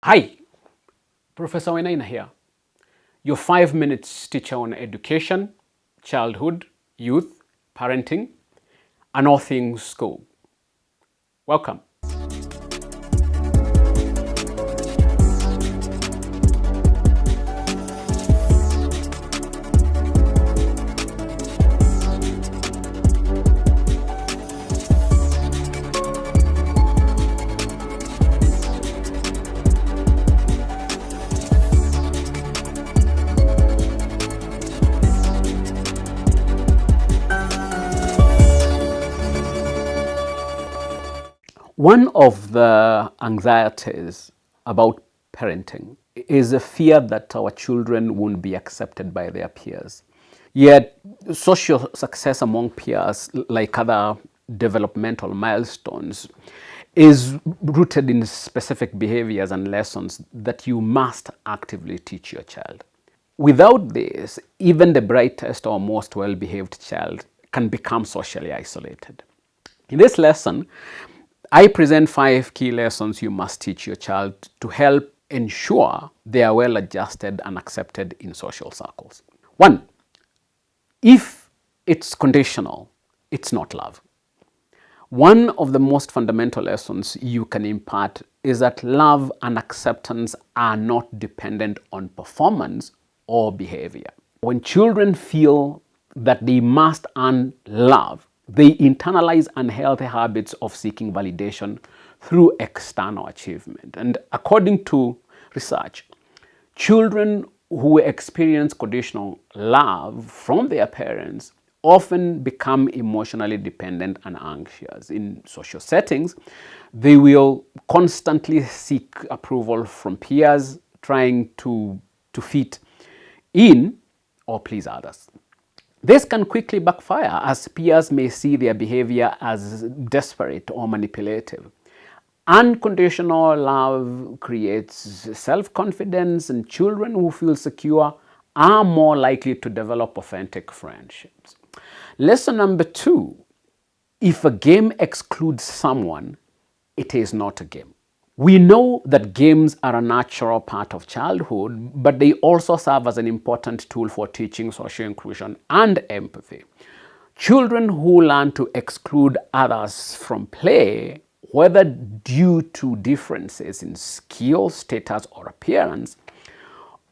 Hi, Professor Wainaina here, your 5 minutes teacher on education, childhood, youth, parenting, and all things school. Welcome. One of the anxieties about parenting is a fear that our children won't be accepted by their peers. Yet, social success among peers, like other developmental milestones, is rooted in specific behaviors and lessons that you must actively teach your child. Without this, even the brightest or most well-behaved child can become socially isolated. In this lesson, I present 5 key lessons you must teach your child to help ensure they are well adjusted and accepted in social circles. 1. If it's conditional, it's not love. One of the most fundamental lessons you can impart is that love and acceptance are not dependent on performance or behavior. When children feel that they must earn love, they internalize unhealthy habits of seeking validation through external achievement. And according to research, children who experience conditional love from their parents often become emotionally dependent and anxious. In social settings, they will constantly seek approval from peers, trying to fit in or please others. This can quickly backfire, as peers may see their behavior as desperate or manipulative. Unconditional love creates self-confidence, and children who feel secure are more likely to develop authentic friendships. Lesson number 2: if a game excludes someone, it is not a game. We know that games are a natural part of childhood, but they also serve as an important tool for teaching social inclusion and empathy. Children who learn to exclude others from play, whether due to differences in skill, status, or appearance,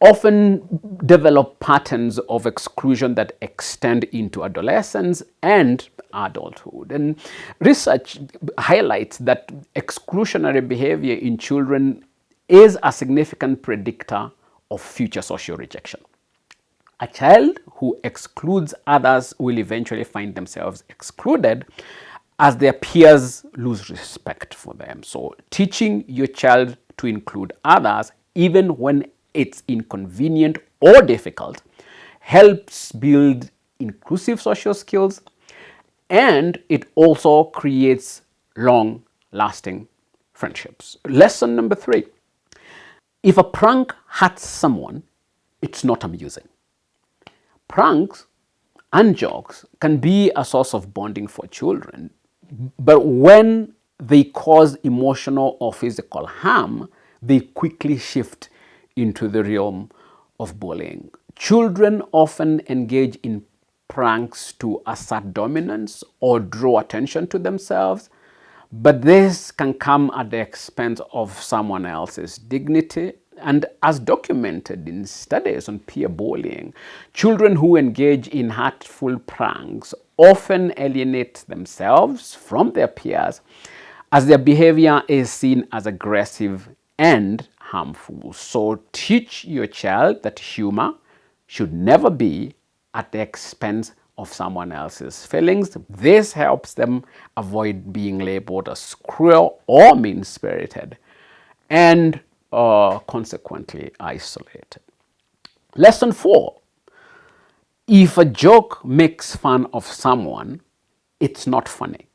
often develop patterns of exclusion that extend into adolescence and adulthood. And research highlights that exclusionary behavior in children is a significant predictor of future social rejection. A child who excludes others will eventually find themselves excluded as their peers lose respect for them. So teaching your child to include others, even when it's inconvenient or difficult, helps build inclusive social skills, and it also creates long-lasting friendships. Lesson number 3: if a prank hurts someone, it's not amusing. Pranks and jokes can be a source of bonding for children, but when they cause emotional or physical harm, they quickly shift into the realm of bullying. Children often engage in pranks to assert dominance or draw attention to themselves, but this can come at the expense of someone else's dignity. And as documented in studies on peer bullying, children who engage in hurtful pranks often alienate themselves from their peers, as their behavior is seen as aggressive and harmful. So teach your child that humor should never be at the expense of someone else's feelings. This helps them avoid being labeled as cruel or mean-spirited, and consequently isolated. Lesson 4: if a joke makes fun of someone, it's not funny.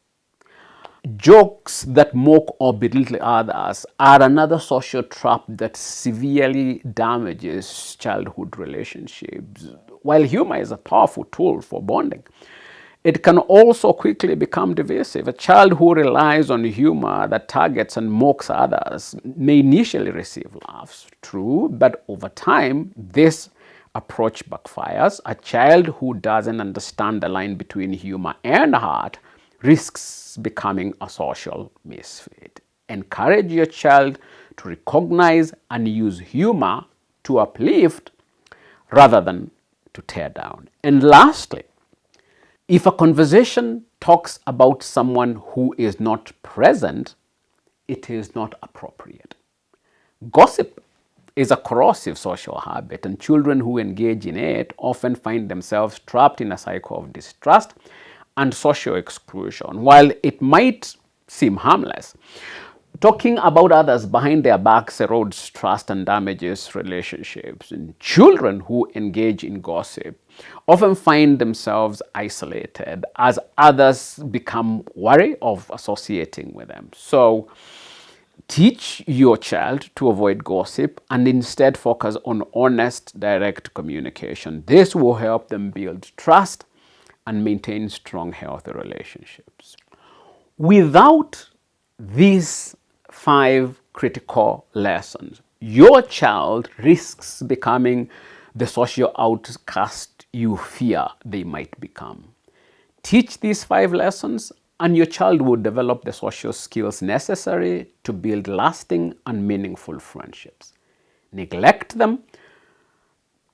Jokes that mock or belittle others are another social trap that severely damages childhood relationships. While humor is a powerful tool for bonding, It can also quickly become divisive. A child who relies on humor that targets and mocks others may initially receive laughs, true, but over time, this approach backfires. A child who doesn't understand the line between humor and heart risks becoming a social misfit. Encourage your child to recognize and use humor to uplift rather than to tear down. And lastly, if a conversation talks about someone who is not present, it is not appropriate. Gossip is a corrosive social habit, and children who engage in it often find themselves trapped in a cycle of distrust and social exclusion. While it might seem harmless, talking about others behind their backs erodes trust and damages relationships. And children who engage in gossip often find themselves isolated as others become wary of associating with them. So, teach your child to avoid gossip and instead focus on honest, direct communication. This will help them build trust and maintain strong, healthy relationships. Without these 5 critical lessons, your child risks becoming the social outcast you fear they might become. Teach these 5 lessons, and your child will develop the social skills necessary to build lasting and meaningful friendships. Neglect them,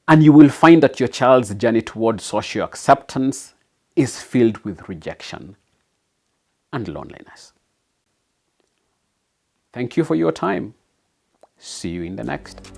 and you will find that your child's journey towards social acceptance is filled with rejection and loneliness. Thank you for your time. See you in the next.